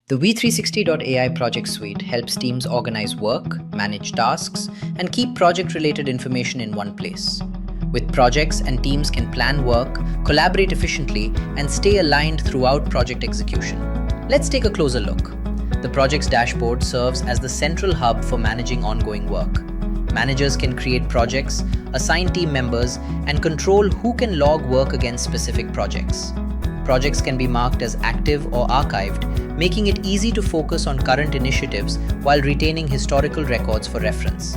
The We360.ai Project Suite helps teams organize work, manage tasks, and keep project-related information in one place. With projects and teams can plan work, collaborate efficiently, and stay aligned throughout project execution. Let's take a closer look. The project's dashboard serves as the central hub for managing ongoing work. Managers can create projects, assign team members, and control who can log work against specific projects. Projects can be marked as active or archived, making it easy to focus on current initiatives while retaining historical records for reference.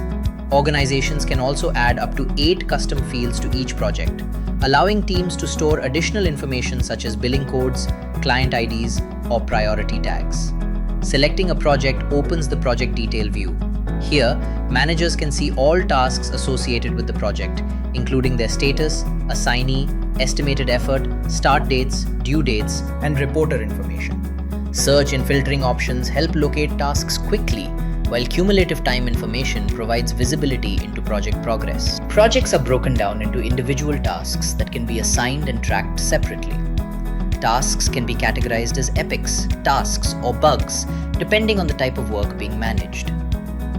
Organizations can also add up to 8 custom fields to each project, allowing teams to store additional information such as billing codes, client IDs, or priority tags. Selecting a project opens the project detail view. Here, managers can see all tasks associated with the project, including their status, assignee, estimated effort, start dates, due dates, and reporter information. Search and filtering options help locate tasks quickly, while cumulative time information provides visibility into project progress. Projects are broken down into individual tasks that can be assigned and tracked separately. Tasks can be categorized as epics, tasks, or bugs, depending on the type of work being managed.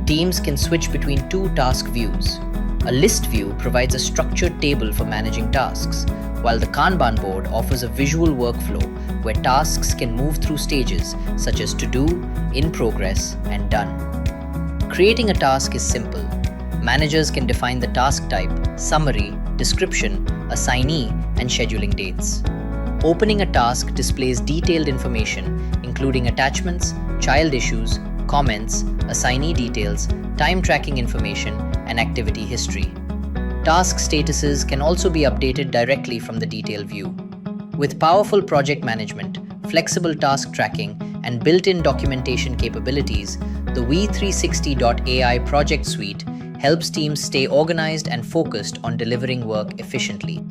Teams can switch between 2 task views. A list view provides a structured table for managing tasks, while the Kanban board offers a visual workflow where tasks can move through stages such as to do, in progress, and done. Creating a task is simple. Managers can define the task type, summary, description, assignee, and scheduling dates. Opening a task displays detailed information, including attachments, child issues, comments, assignee details, time tracking information, and activity history. Task statuses can also be updated directly from the detail view. With powerful project management, flexible task tracking, and built-in documentation capabilities, the We360.ai Project Suite helps teams stay organized and focused on delivering work efficiently.